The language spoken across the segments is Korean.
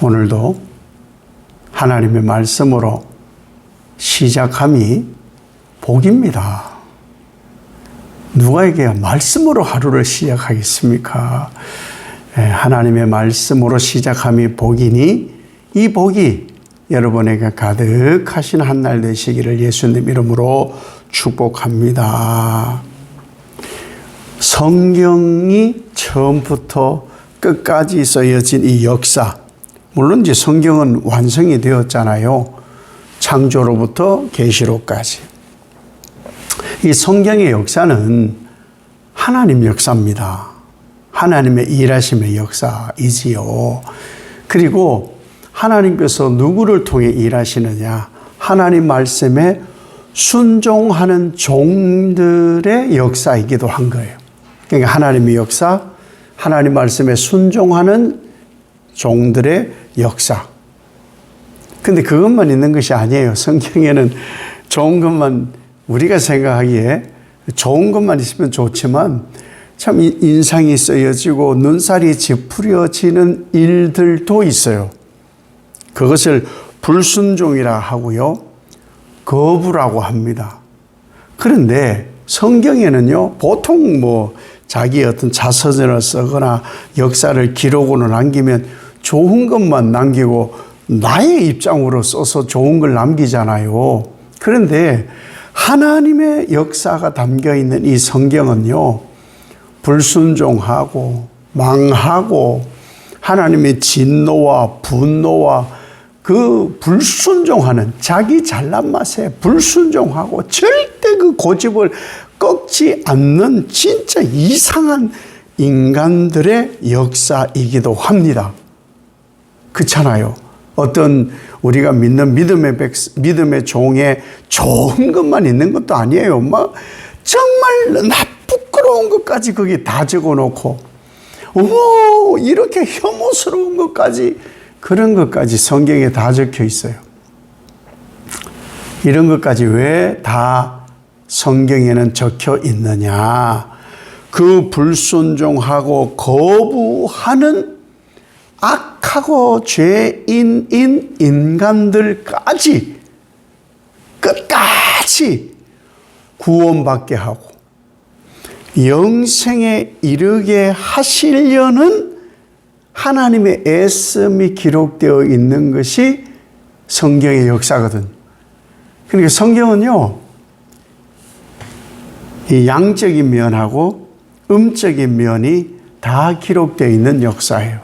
오늘도 하나님의 말씀으로 시작함이 복입니다. 누가 이게 말씀으로 하루를 시작하겠습니까? 하나님의 말씀으로 시작함이 복이니 이 복이 여러분에게 가득하신 한 날 되시기를 예수님 이름으로 축복합니다. 성경이 처음부터 끝까지 쓰여진 이 역사, 물론 이제 성경은 완성이 되었잖아요. 창조로부터 계시록까지. 이 성경의 역사는 하나님 역사입니다. 하나님의 일하심의 역사이지요. 그리고 하나님께서 누구를 통해 일하시느냐? 하나님 말씀에 순종하는 종들의 역사이기도 한 거예요. 그러니까 하나님의 역사, 하나님 말씀에 순종하는 종들의 역사. 근데 그것만 있는 것이 아니에요. 성경에는 좋은 것만, 우리가 생각하기에 좋은 것만 있으면 좋지만 참 인상이 쓰여지고 눈살이 찌푸려지는 일들도 있어요. 그것을 불순종이라 하고요, 거부라고 합니다. 그런데 성경에는요, 보통 자기 어떤 자서전을 쓰거나 역사를 기록으로 남기면 좋은 것만 남기고 나의 입장으로 써서 좋은 걸 남기잖아요. 그런데 하나님의 역사가 담겨 있는 이 성경은요, 불순종하고 망하고 하나님의 진노와 분노와 그 불순종하는, 자기 잘난 맛에 불순종하고 절대 그 고집을 꺾지 않는 진짜 이상한 인간들의 역사이기도 합니다. 그렇잖아요. 어떤 우리가 믿는 믿음의 종에 좋은 것만 있는 것도 아니에요. 정말 부끄러운 것까지 거기 다 적어놓고, 이렇게 혐오스러운 것까지, 그런 것까지 성경에 다 적혀 있어요. 이런 것까지 왜 다 성경에는 적혀 있느냐? 그 불순종하고 거부하는 악하고 죄인인 인간들까지 끝까지 구원받게 하고 영생에 이르게 하시려는 하나님의 애씀이 기록되어 있는 것이 성경의 역사거든. 그러니까 성경은요, 이 양적인 면하고 음적인 면이 다 기록되어 있는 역사예요.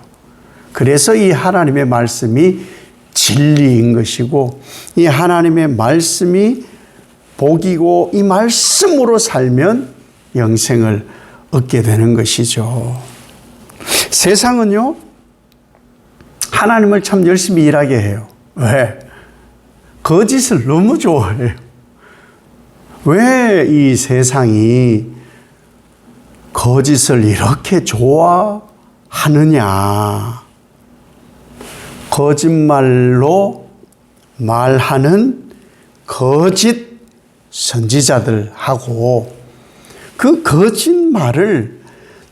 그래서 이 하나님의 말씀이 진리인 것이고, 이 하나님의 말씀이 복이고, 이 말씀으로 살면 영생을 얻게 되는 것이죠. 세상은요, 하나님을 참 열심히 일하게 해요. 왜? 거짓을 너무 좋아해요. 왜 이 세상이 거짓을 이렇게 좋아하느냐? 거짓말로 말하는 거짓 선지자들하고 그 거짓말을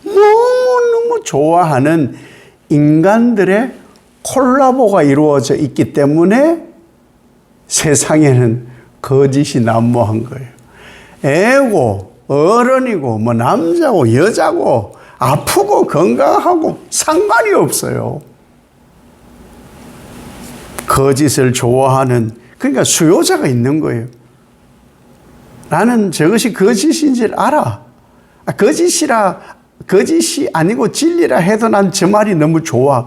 너무너무 좋아하는 인간들의 콜라보가 이루어져 있기 때문에 세상에는 거짓이 난무한 거예요. 애고 어른이고 남자고 여자고 아프고 건강하고 상관이 없어요. 거짓을 좋아하는, 그러니까 수요자가 있는 거예요. 나는 저것이 거짓인 줄 알아. 거짓이 아니고 진리라 해도 난 저 말이 너무 좋아.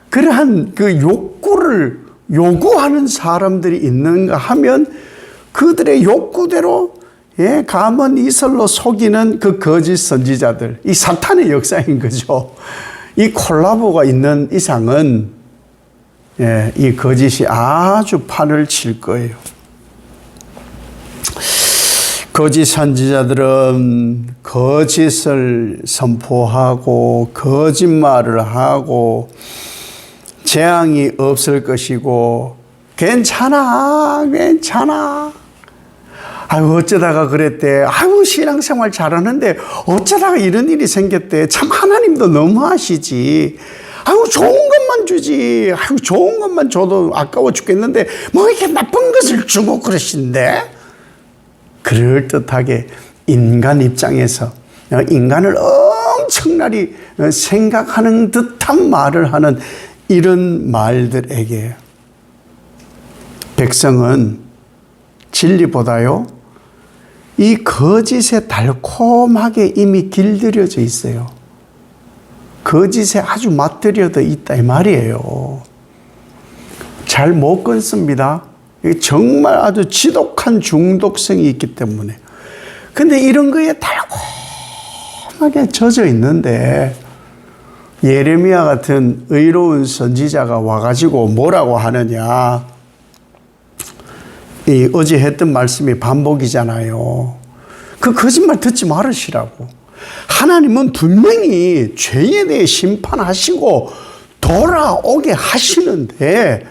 그러한 그 욕구를 요구하는 사람들이 있는가 하면 그들의 욕구대로 가문 이설로 속이는 그 거짓 선지자들, 이 사탄의 역사인 거죠. 이 콜라보가 있는 이상은 이 거짓이 아주 판을 칠 거예요. 거짓 선지자들은 거짓을 선포하고 거짓말을 하고 재앙이 없을 것이고 괜찮아. 아유, 어쩌다가 그랬대. 아유, 신앙생활 잘하는데 어쩌다가 이런 일이 생겼대. 참 하나님도 너무하시지. 아유, 좋은 것만 것만 주지. 아유, 좋은 것만 줘도 아까워 죽겠는데 뭐 이렇게 나쁜 것을 주고 그러신데? 그럴듯하게 인간 입장에서 인간을 엄청나게 생각하는 듯한 말을 하는 이런 말들에게 백성은 진리보다요, 이 거짓에 달콤하게 이미 길들여져 있어요. 거짓에 아주 맛들여져 있다 이 말이에요. 잘 못 끊습니다. 정말 아주 지독한 중독성이 있기 때문에. 근데 이런 거에 달콤하게 젖어 있는데 예레미야 같은 의로운 선지자가 와가지고 뭐라고 하느냐. 이 어제 했던 말씀이 반복이잖아요. 그 거짓말 듣지 말으시라고. 하나님은 분명히 죄에 대해 심판하시고 돌아오게 하시는데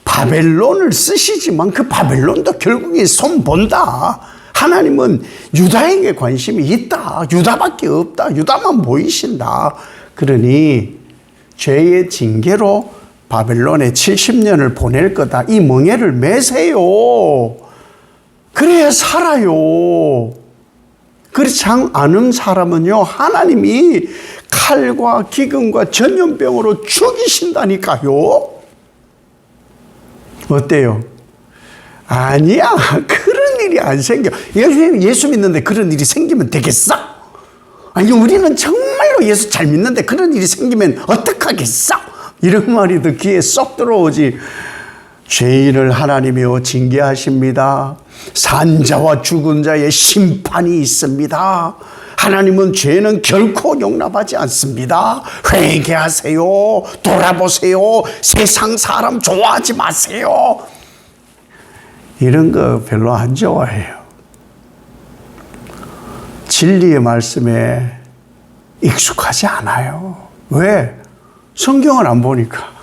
바벨론을 쓰시지만 그 바벨론도 결국에 손본다. 하나님은 유다에게 관심이 있다. 유다밖에 없다. 유다만 보이신다. 그러니 죄의 징계로 바벨론에 70년을 보낼 거다. 이 멍에를 매세요. 그래야 살아요. 그렇지 않은 사람은요, 하나님이 칼과 기근과 전염병으로 죽이신다니까요. 어때요? 아니야, 그런 일이 안 생겨. 예수 믿는데 그런 일이 생기면 되겠어? 아니, 우리는 정말로 예수 잘 믿는데 그런 일이 생기면 어떡하겠어? 이런 말이 더 귀에 쏙 들어오지. 죄인을 하나님이요 징계하십니다. 산자와 죽은 자의 심판이 있습니다. 하나님은 죄는 결코 용납하지 않습니다. 회개하세요. 돌아보세요. 세상 사람 좋아하지 마세요. 이런 거 별로 안 좋아해요. 진리의 말씀에 익숙하지 않아요. 왜? 성경을 안 보니까.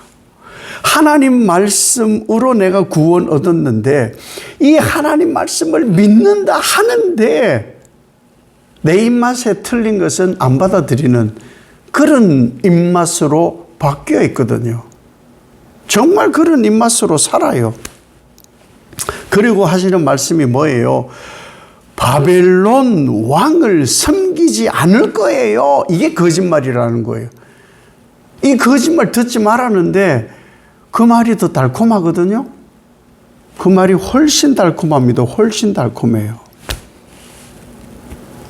하나님 말씀으로 내가 구원 얻었는데 이 하나님 말씀을 믿는다 하는데 내 입맛에 틀린 것은 안 받아들이는 그런 입맛으로 바뀌어 있거든요. 정말 그런 입맛으로 살아요. 그리고 하시는 말씀이 뭐예요? 바벨론 왕을 섬기지 않을 거예요. 이게 거짓말이라는 거예요. 이 거짓말 듣지 말았는데 그 말이 더 달콤하거든요. 그 말이 훨씬 달콤합니다. 훨씬 달콤해요.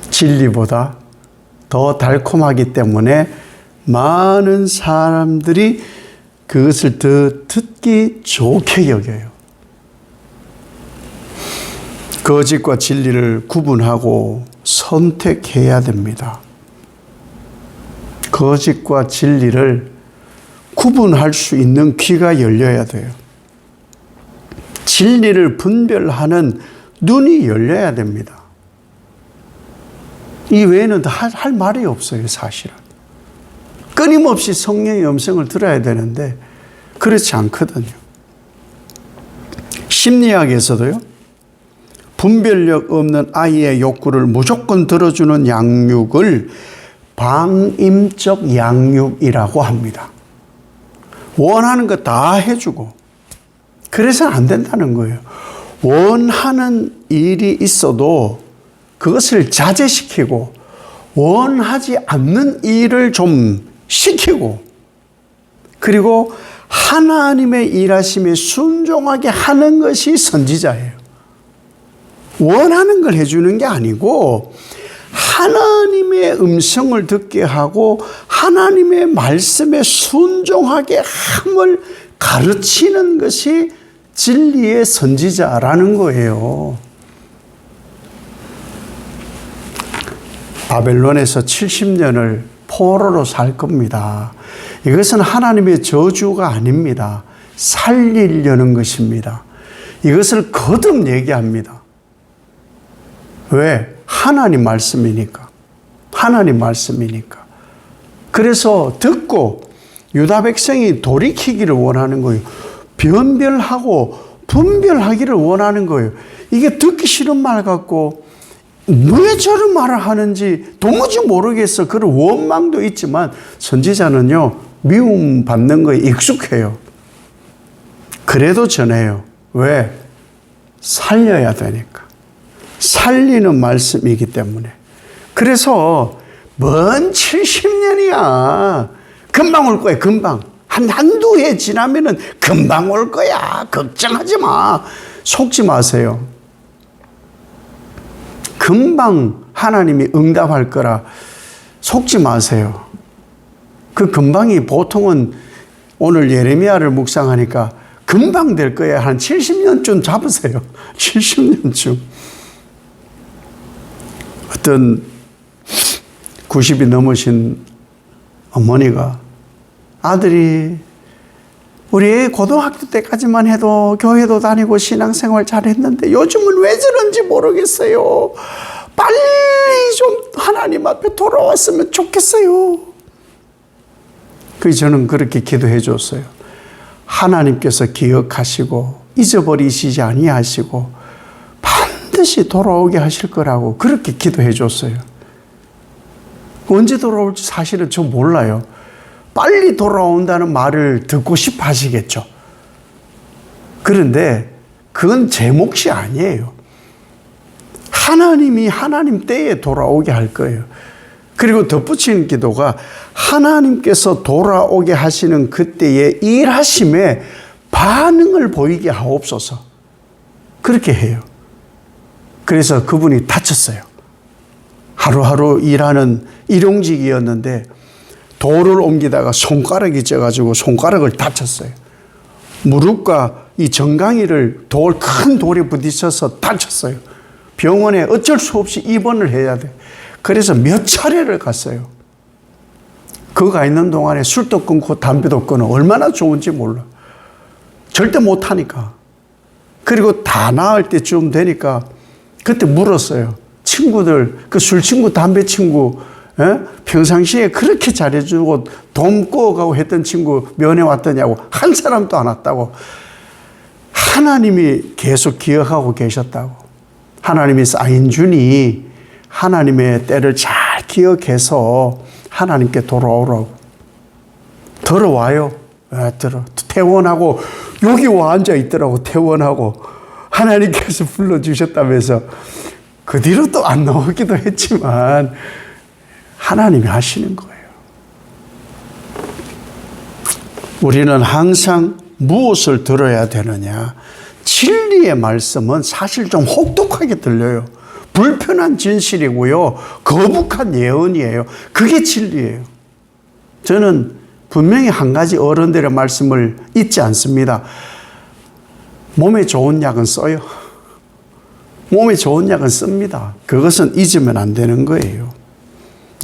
진리보다 더 달콤하기 때문에 많은 사람들이 그것을 더 듣기 좋게 여겨요. 거짓과 진리를 구분하고 선택해야 됩니다. 거짓과 진리를 구분할 수 있는 귀가 열려야 돼요. 진리를 분별하는 눈이 열려야 됩니다. 이 외에는 할 말이 없어요, 사실은. 끊임없이 성령의 음성을 들어야 되는데 그렇지 않거든요. 심리학에서도요, 분별력 없는 아이의 욕구를 무조건 들어주는 양육을 방임적 양육이라고 합니다. 원하는 거 다 해주고 그래서는 안 된다는 거예요. 원하는 일이 있어도 그것을 자제시키고 원하지 않는 일을 좀 시키고 그리고 하나님의 일하심에 순종하게 하는 것이 선지자예요. 원하는 걸 해주는 게 아니고 하나님의 음성을 듣게 하고 하나님의 말씀에 순종하게 함을 가르치는 것이 진리의 선지자라는 거예요. 바벨론에서 70년을 포로로 살 겁니다. 이것은 하나님의 저주가 아닙니다. 살리려는 것입니다. 이것을 거듭 얘기합니다. 왜? 하나님 말씀이니까. 하나님 말씀이니까. 그래서 듣고 유다 백성이 돌이키기를 원하는 거예요. 변별하고 분별하기를 원하는 거예요. 이게 듣기 싫은 말 같고 왜 저런 말을 하는지 도무지 모르겠어. 그런 원망도 있지만 선지자는요, 미움 받는 거에 익숙해요. 그래도 전해요. 왜? 살려야 되니까. 살리는 말씀이기 때문에. 그래서 먼 70년이야. 금방 올 거야, 금방. 한두 해 지나면은 금방 올 거야. 걱정하지 마. 속지 마세요. 금방 하나님이 응답할 거라 속지 마세요. 그 금방이 보통은 오늘 예레미야를 묵상하니까 금방 될 거야. 한 70년쯤 잡으세요. 70년쯤. 어떤 90이 넘으신 어머니가 아들이 우리 애 고등학교 때까지만 해도 교회도 다니고 신앙생활 잘했는데 요즘은 왜 저런지 모르겠어요. 빨리 좀 하나님 앞에 돌아왔으면 좋겠어요. 그래서 저는 그렇게 기도해 줬어요. 하나님께서 기억하시고 잊어버리시지 아니하시고 반드시 돌아오게 하실 거라고 그렇게 기도해 줬어요. 언제 돌아올지 사실은 저 몰라요. 빨리 돌아온다는 말을 듣고 싶어 하시겠죠. 그런데 그건 제 몫이 아니에요. 하나님이 하나님 때에 돌아오게 할 거예요. 그리고 덧붙이는 기도가 하나님께서 돌아오게 하시는 그때의 일하심에 반응을 보이게 하옵소서. 그렇게 해요. 그래서 그분이 다쳤어요. 하루하루 일하는 일용직이었는데 돌을 옮기다가 손가락이 쪄가지고 손가락을 다쳤어요. 무릎과 이 정강이를 큰 돌에 부딪혀서 다쳤어요. 병원에 어쩔 수 없이 입원을 해야 돼. 그래서 몇 차례를 갔어요. 그가 있는 동안에 술도 끊고 담배도 끊어. 얼마나 좋은지 몰라. 절대 못하니까. 그리고 다 나을 때쯤 되니까 그때 물었어요. 친구들, 그 술 친구, 담배 친구, 평상시에 그렇게 잘해주고 돈 꾸어가고 했던 친구 면회 왔더냐고. 한 사람도 안 왔다고. 하나님이 계속 기억하고 계셨다고. 하나님이 쌓인 준이 하나님의 때를 잘 기억해서 하나님께 돌아오라고. 들어와요. 퇴원하고 여기 와 앉아 있더라고. 퇴원하고 하나님께서 불러주셨다면서 그 뒤로 또 안 나오기도 했지만 하나님이 하시는 거예요. 우리는 항상 무엇을 들어야 되느냐? 진리의 말씀은 사실 좀 혹독하게 들려요. 불편한 진실이고요. 거북한 예언이에요. 그게 진리예요. 저는 분명히 한 가지 어른들의 말씀을 잊지 않습니다. 몸에 좋은 약은 써요. 몸에 좋은 약은 씁니다. 그것은 잊으면 안 되는 거예요.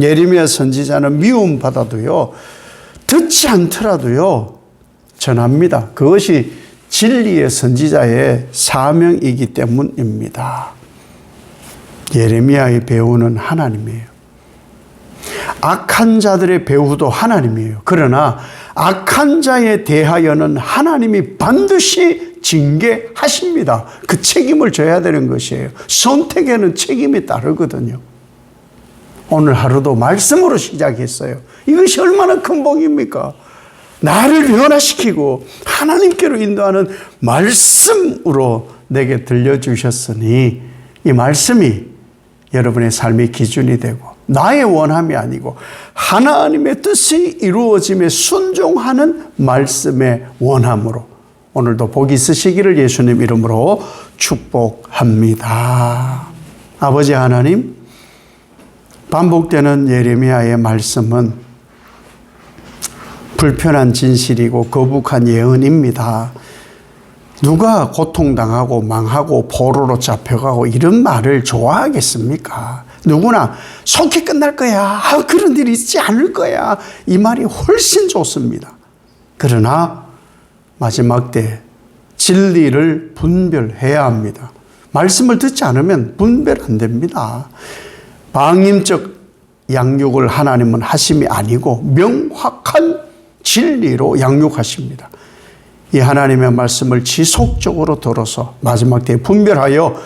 예레미야 선지자는 미움받아도요, 듣지 않더라도요, 전합니다. 그것이 진리의 선지자의 사명이기 때문입니다. 예레미야의 배우는 하나님이에요. 악한 자들의 배우도 하나님이에요. 그러나 악한 자에 대하여는 하나님이 반드시 징계하십니다. 그 책임을 져야 되는 것이에요. 선택에는 책임이 따르거든요. 오늘 하루도 말씀으로 시작했어요. 이것이 얼마나 큰 복입니까? 나를 변화시키고 하나님께로 인도하는 말씀으로 내게 들려주셨으니 이 말씀이 여러분의 삶의 기준이 되고 나의 원함이 아니고 하나님의 뜻이 이루어짐에 순종하는 말씀의 원함으로 오늘도 복이 있으시기를 예수님 이름으로 축복합니다. 아버지 하나님, 반복되는 예레미야의 말씀은 불편한 진실이고 거북한 예언입니다. 누가 고통당하고 망하고 포로로 잡혀가고 이런 말을 좋아하겠습니까? 누구나 속히 끝날 거야. 그런 일이 있지 않을 거야. 이 말이 훨씬 좋습니다. 그러나 마지막 때 진리를 분별해야 합니다. 말씀을 듣지 않으면 분별 안 됩니다. 방임적 양육을 하나님은 하심이 아니고 명확한 진리로 양육하십니다. 이 하나님의 말씀을 지속적으로 들어서 마지막 때에 분별하여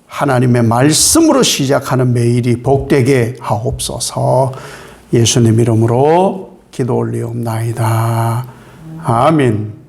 하나님의 말씀으로 시작하는 매일이 복되게 하옵소서. 예수님 이름으로 기도합니다. 기도 올리옵나이다. 아멘.